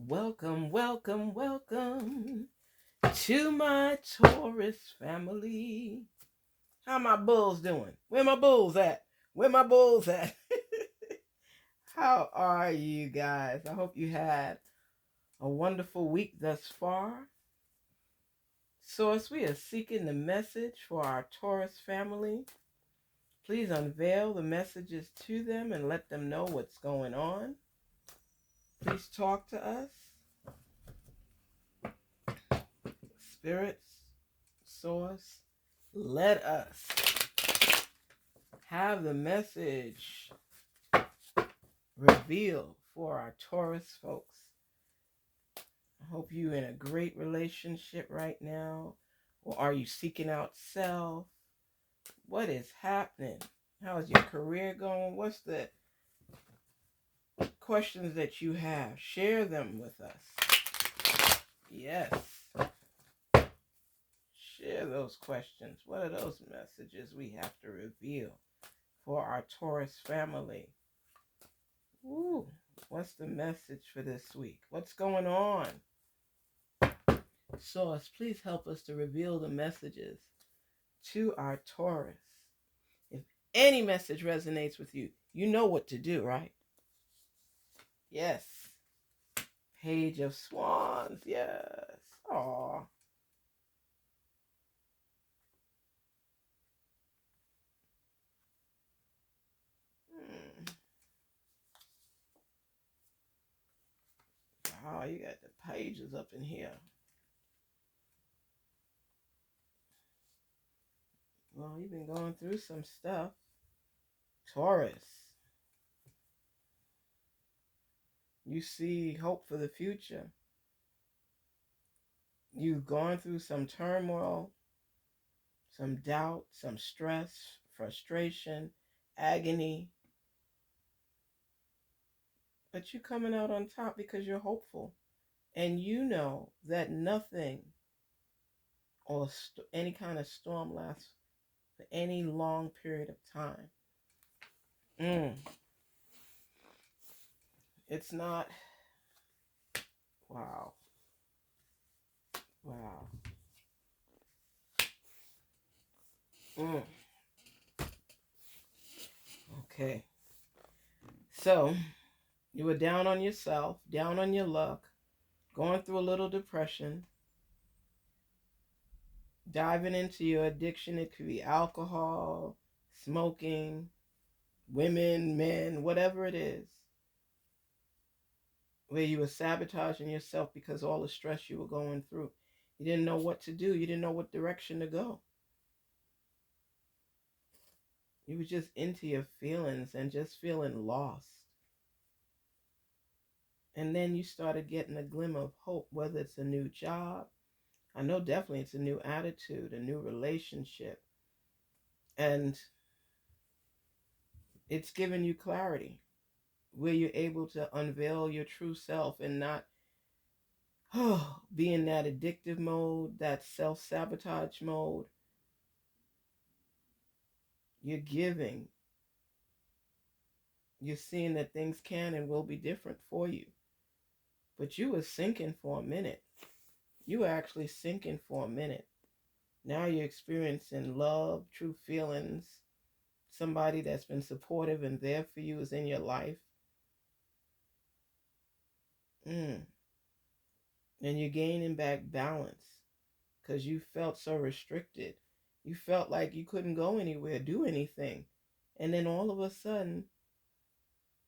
Welcome, welcome, welcome to my Taurus family. How my bulls doing? Where my bulls at? Where my bulls at? How are you guys? I hope you had a wonderful week thus far. So as we are seeking the message for our Taurus family, please unveil the messages to them and let them know what's going on. Please talk to us. Spirits, source, let us have the message revealed for our Taurus folks. I hope you're in a great relationship right now. Or are you seeking out self? What is happening? How's your career going? What's the questions that you have? Share them with us. Yes. Share those questions. What are those messages we have to reveal for our Taurus family? Ooh, what's the message for this week? What's going on? Source, please help us to reveal the messages to our Taurus. If any message resonates with you, you know what to do, right? Yes. Page of Swans, yes. Aw. Oh, you got the pages up in here. Well, you've been going through some stuff. Taurus. You see hope for the future. You've gone through some turmoil, some doubt, some stress, frustration, agony. But you're coming out on top because you're hopeful. And you know that nothing or any kind of storm lasts for any long period of time. It's not. Wow. Wow. Okay. So, you were down on yourself, down on your luck, going through a little depression, diving into your addiction. It could be alcohol, smoking, women, men, whatever it is, where you were sabotaging yourself because all the stress you were going through. You didn't know what to do. You didn't know what direction to go. You were just into your feelings and just feeling lost. And then you started getting a glimmer of hope, whether it's a new job. I know definitely it's a new attitude, a new relationship. And it's given you clarity where you're able to unveil your true self and not be in that addictive mode, that self-sabotage mode. You're giving. You're seeing that things can and will be different for you. But you were sinking for a minute. You were actually sinking for a minute. Now you're experiencing love, true feelings. Somebody that's been supportive and there for you is in your life. And you're gaining back balance because you felt so restricted. You felt like you couldn't go anywhere, do anything. And then all of a sudden,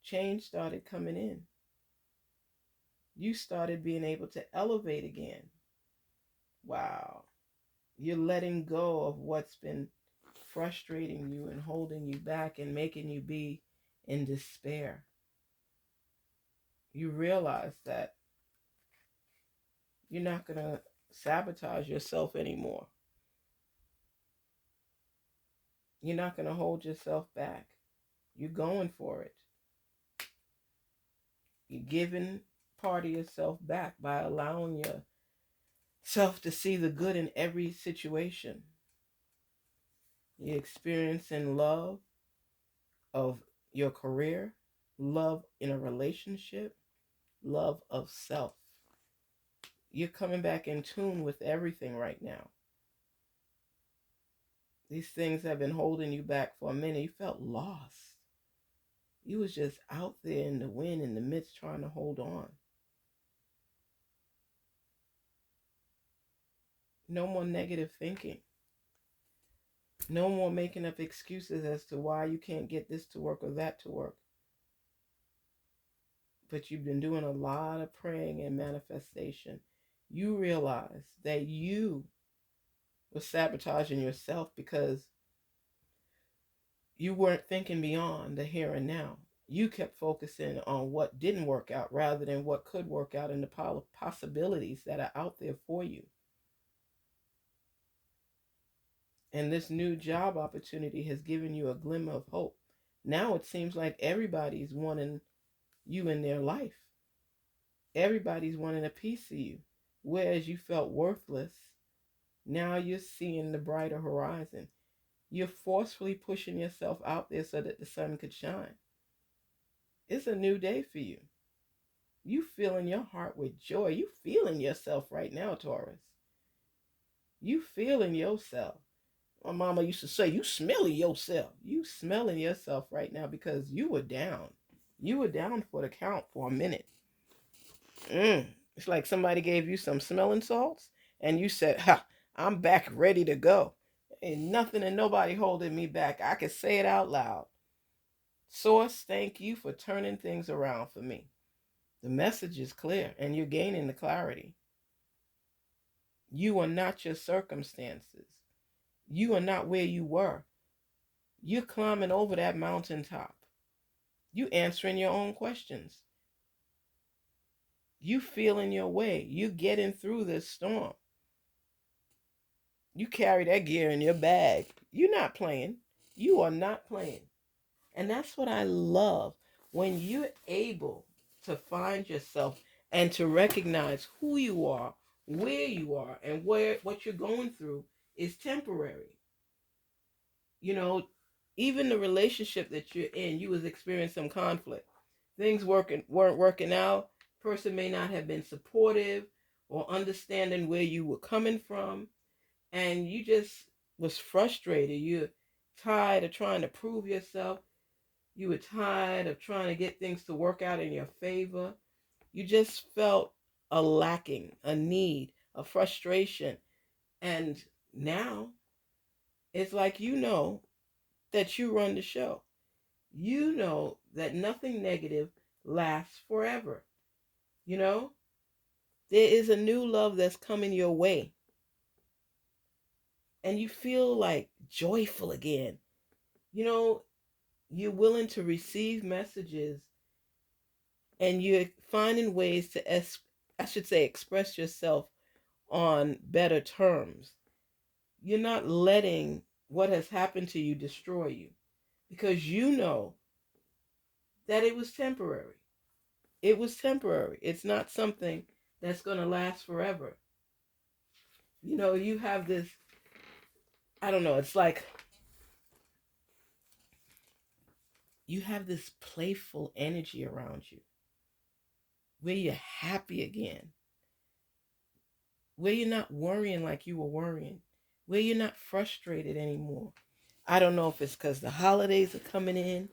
change started coming in. You started being able to elevate again. Wow. You're letting go of what's been frustrating you and holding you back and making you be in despair. You realize that you're not going to sabotage yourself anymore. You're not going to hold yourself back. You're going for it. You're giving part of yourself back by allowing yourself to see the good in every situation. You're experiencing love of your career, love in a relationship, love of self. You're coming back in tune with everything right now. These things have been holding you back for a minute. You felt lost. You was just out there in the wind, in the midst, trying to hold on. No more negative thinking. No more making up excuses as to why you can't get this to work or that to work. But you've been doing a lot of praying and manifestation. You realize that you were sabotaging yourself because you weren't thinking beyond the here and now. You kept focusing on what didn't work out rather than what could work out and the possibilities that are out there for you. And this new job opportunity has given you a glimmer of hope. Now it seems like everybody's wanting you in their life. Everybody's wanting a piece of you. Whereas you felt worthless, now you're seeing the brighter horizon. You're forcefully pushing yourself out there so that the sun could shine. It's a new day for you. You filling your heart with joy. You feeling yourself right now, Taurus. You feeling yourself. My mama used to say, you smelling yourself. You smelling yourself right now because you were down. You were down for the count for a minute. It's like somebody gave you some smelling salts and you said, ha, I'm back ready to go. Ain't nothing and nobody holding me back. I can say it out loud. Source, thank you for turning things around for me. The message is clear and you're gaining the clarity. You are not your circumstances. You are not where you were. You're climbing over that mountaintop. You answering your own questions. You feeling your way. You getting through this storm. You carry that gear in your bag. You're not playing. You are not playing. And that's what I love. When you're able to find yourself and to recognize who you are, where you are, and what you're going through is temporary. You know, even the relationship that you're in, you was experiencing some conflict. Things weren't working out. Person may not have been supportive or understanding where you were coming from, and you just was frustrated. You're tired of trying to prove yourself. You were tired of trying to get things to work out in your favor. You just felt a lacking, a need, a frustration. And now it's like you know that you run the show. You know that nothing negative lasts forever. You know, there is a new love that's coming your way. And you feel like joyful again. You know, you're willing to receive messages and you're finding ways to, express yourself on better terms. You're not letting what has happened to you destroy you because you know that it was temporary. It was temporary. It's not something that's going to last forever. You know, you have this, I don't know, it's like you have this playful energy around you where you're happy again, where you're not worrying like you were worrying, where you're not frustrated anymore. I don't know if it's because the holidays are coming in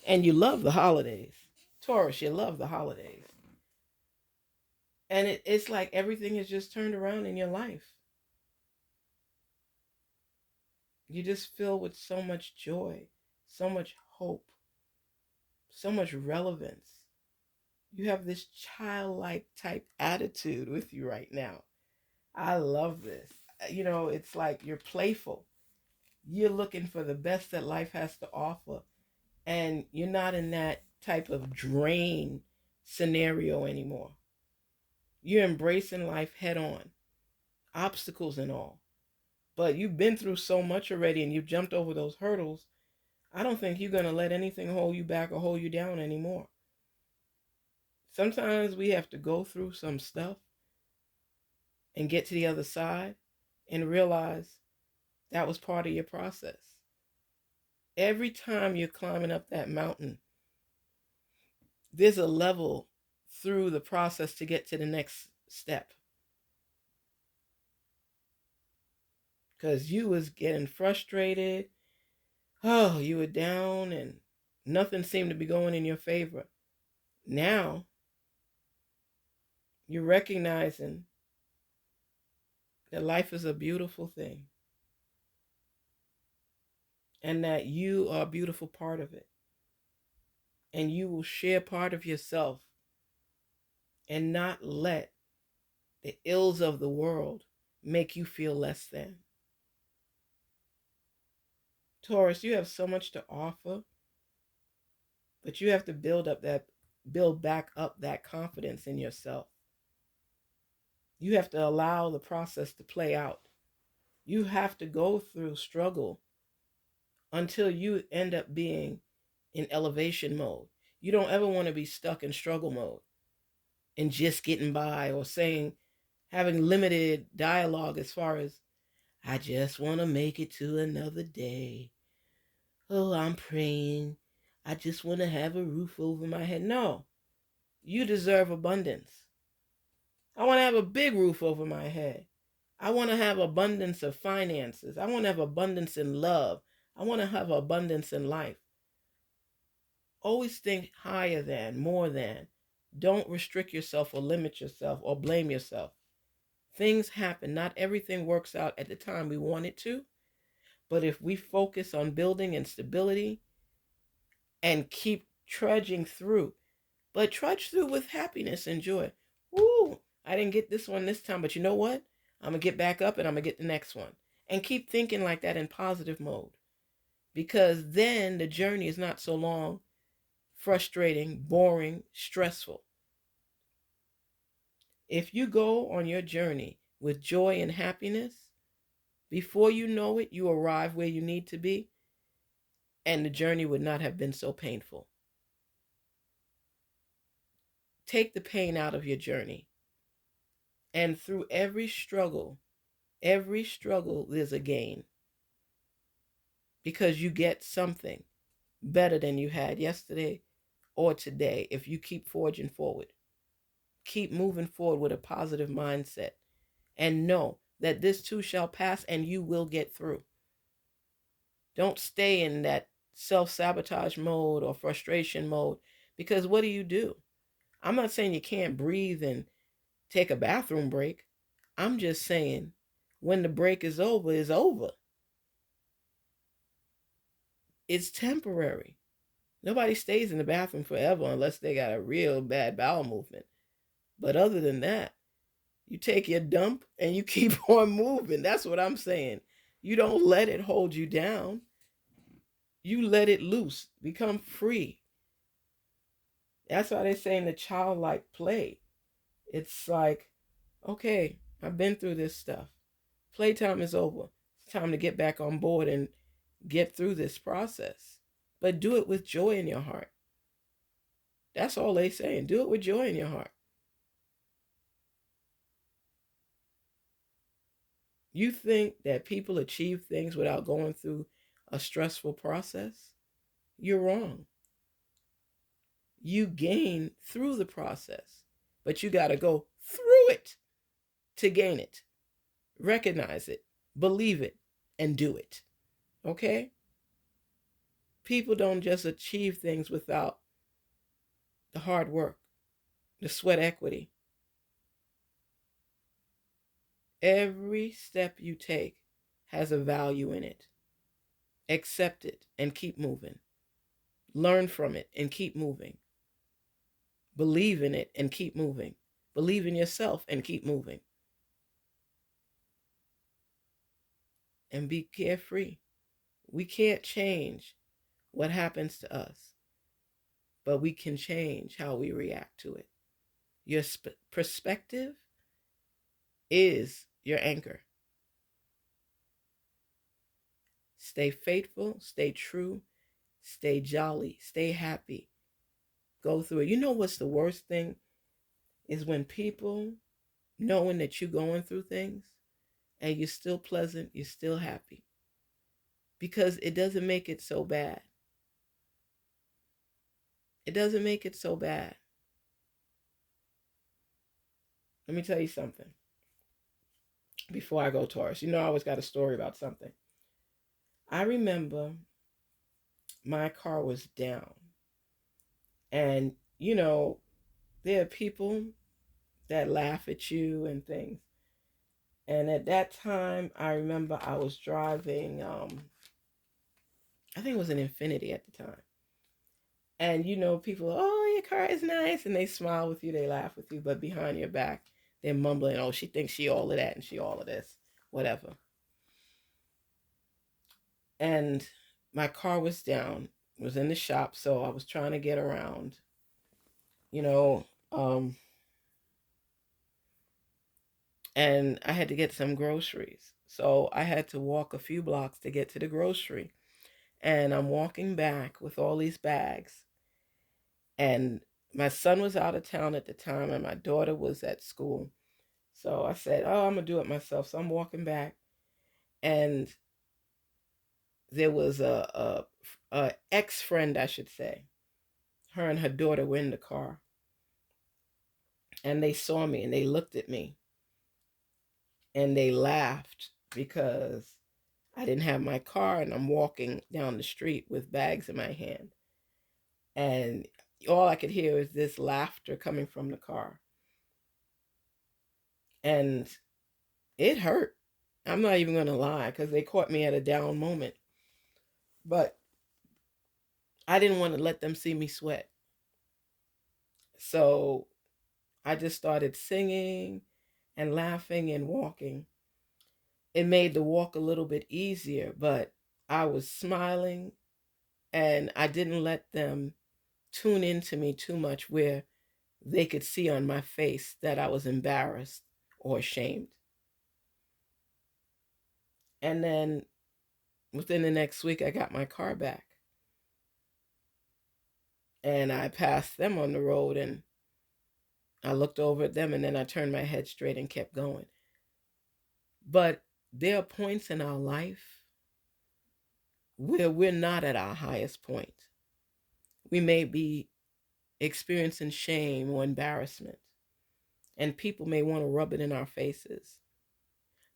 and you love the holidays. Taurus, you love the holidays. And it's like everything is just turned around in your life. You just feel with so much joy, so much hope, so much relevance. You have this childlike type attitude with you right now. I love this. You know, it's like you're playful. You're looking for the best that life has to offer. And you're not in that type of drain scenario anymore. You're embracing life head on, obstacles and all. But you've been through so much already and you've jumped over those hurdles. I don't think you're going to let anything hold you back or hold you down anymore. Sometimes we have to go through some stuff and get to the other side and realize that was part of your process. Every time you're climbing up that mountain, there's a level through the process to get to the next step. because you was getting frustrated. Oh, you were down and nothing seemed to be going in your favor. Now you're recognizing that life is a beautiful thing and that you are a beautiful part of it. And you will share part of yourself and not let the ills of the world make you feel less than. Taurus, you have so much to offer, but you have to build back up that confidence in yourself. You have to allow the process to play out. You have to go through struggle until you end up being in elevation mode. You don't ever want to be stuck in struggle mode and just getting by or having limited dialogue as far as, I just want to make it to another day. Oh, I'm praying. I just want to have a roof over my head. No, you deserve abundance. I want to have a big roof over my head. I want to have abundance of finances. I want to have abundance in love. I want to have abundance in life. Always think higher than, more than. Don't restrict yourself or limit yourself or blame yourself. Things happen. Not everything works out at the time we want it to. But if we focus on building and stability and keep trudging through, but trudge through with happiness and joy. Woo! I didn't get this one this time, but you know what? I'm going to get back up and I'm going to get the next one. And keep thinking like that in positive mode. Because then the journey is not so long, frustrating, boring, stressful. If you go on your journey with joy and happiness, before you know it, you arrive where you need to be, and the journey would not have been so painful. Take the pain out of your journey. And through every struggle, there's a gain. Because you get something better than you had yesterday or today if you keep forging forward. Keep moving forward with a positive mindset. And know that this too shall pass and you will get through. Don't stay in that self-sabotage mode or frustration mode, because what do? I'm not saying you can't breathe and take a bathroom break. I'm just saying when the break is over, it's over. It's temporary. Nobody stays in the bathroom forever unless they got a real bad bowel movement. But other than that, you take your dump and you keep on moving. That's what I'm saying. You don't let it hold you down. You let it loose. Become free. That's why they say in the childlike play. It's like, okay, I've been through this stuff. Playtime is over. It's time to get back on board and get through this process. But do it with joy in your heart. That's all they saying. Do it with joy in your heart. You think that people achieve things without going through a stressful process? You're wrong. You gain through the process, but you got to go through it to gain it. Recognize it, believe it, and do it. Okay? People don't just achieve things without the hard work, the sweat equity. Every step you take has a value in it. Accept it and keep moving. Learn from it and keep moving. Believe in it and keep moving. Believe in yourself and keep moving. And be carefree. We can't change what happens to us, but we can change how we react to it. Your perspective is your anchor. Stay faithful, stay true, stay jolly, stay happy. Go through it. You know what's the worst thing is when people knowing that you're going through things and you're still pleasant, you're still happy. Because it doesn't make it so bad. It doesn't make it so bad. Let me tell you something. before I go Taurus. You know, I always got a story about something. I remember my car was down, and you know, there are people that laugh at you and things. And at that time, I remember I was driving, I think it was an Infinity at the time. And you know, people, oh, your car is nice. And they smile with you, they laugh with you. But behind your back, they're mumbling, oh, she thinks she all of that and she all of this, whatever. And my car was down, was in the shop. So I was trying to get around, you know, and I had to get some groceries. So I had to walk a few blocks to get to the grocery. And I'm walking back with all these bags. And my son was out of town at the time, and my daughter was at school. So I said, oh, I'm going to do it myself. So I'm walking back, and there was a ex-friend, I should say. Her and her daughter were in the car. And they saw me, and they looked at me, and they laughed because I didn't have my car, and I'm walking down the street with bags in my hand. And all I could hear is this laughter coming from the car. And it hurt. I'm not even going to lie, because they caught me at a down moment. But I didn't want to let them see me sweat. So I just started singing and laughing and walking. It made the walk a little bit easier, but I was smiling, and I didn't let them tune into me too much where they could see on my face that I was embarrassed or ashamed. And then within the next week, I got my car back. And I passed them on the road, and I looked over at them, and then I turned my head straight and kept going. But there are points in our life where we're not at our highest point. We may be experiencing shame or embarrassment, and people may want to rub it in our faces.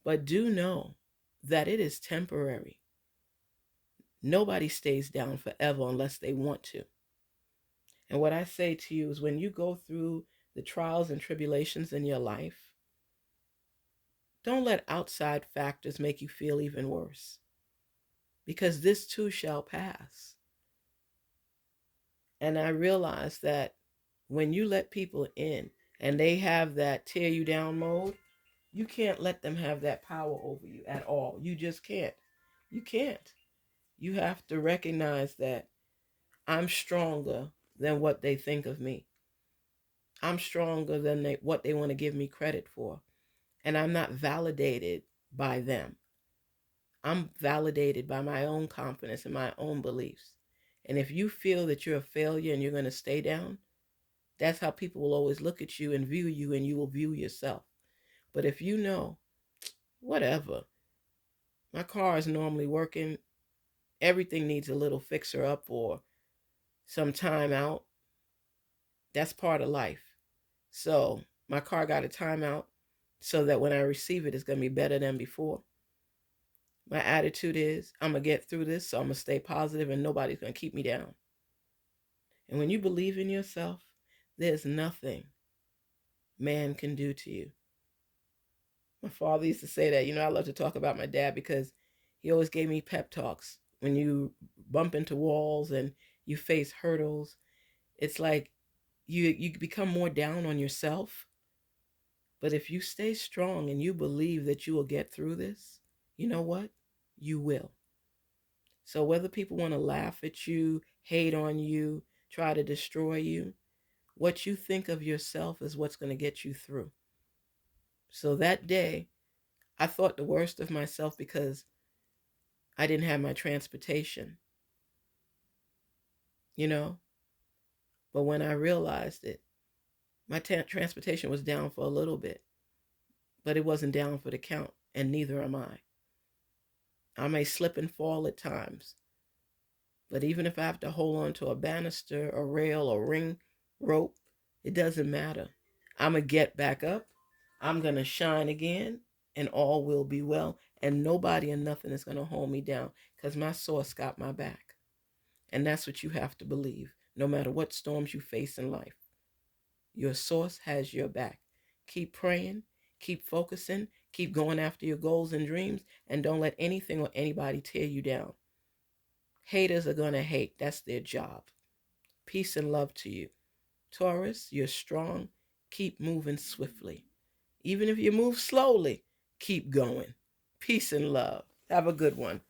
But do know that it is temporary. Nobody stays down forever unless they want to. And what I say to you is, when you go through the trials and tribulations in your life, don't let outside factors make you feel even worse, because this too shall pass. And I realize that when you let people in and they have that tear you down mode, you can't let them have that power over you at all. You just can't. You can't. You have to recognize that I'm stronger than what they think of me. I'm stronger than what they want to give me credit for. And I'm not validated by them. I'm validated by my own confidence and my own beliefs. And if you feel that you're a failure and you're going to stay down, that's how people will always look at you and view you, and you will view yourself. But if you know, whatever, my car is normally working, everything needs a little fixer up or some time out, that's part of life. So my car got a timeout so that when I receive it, it's going to be better than before. My attitude is, I'm going to get through this, so I'm going to stay positive, and nobody's going to keep me down. And when you believe in yourself, there's nothing man can do to you. My father used to say that. You know, I love to talk about my dad because he always gave me pep talks. When you bump into walls and you face hurdles, it's like you become more down on yourself. But if you stay strong and you believe that you will get through this, you know what? You will. So whether people want to laugh at you, hate on you, try to destroy you, what you think of yourself is what's going to get you through. So that day, I thought the worst of myself because I didn't have my transportation, you know? But when I realized it, my transportation was down for a little bit, but it wasn't down for the count, and neither am I. I may slip and fall at times, but even if I have to hold on to a banister, a rail, a ring, rope, it doesn't matter. I'm going to get back up. I'm going to shine again, and all will be well. And nobody and nothing is going to hold me down because my source got my back. And that's what you have to believe. No matter what storms you face in life, your source has your back. Keep praying, keep focusing, keep going after your goals and dreams, and don't let anything or anybody tear you down. Haters are going to hate. That's their job. Peace and love to you. Taurus, you're strong. Keep moving swiftly. Even if you move slowly, keep going. Peace and love. Have a good one.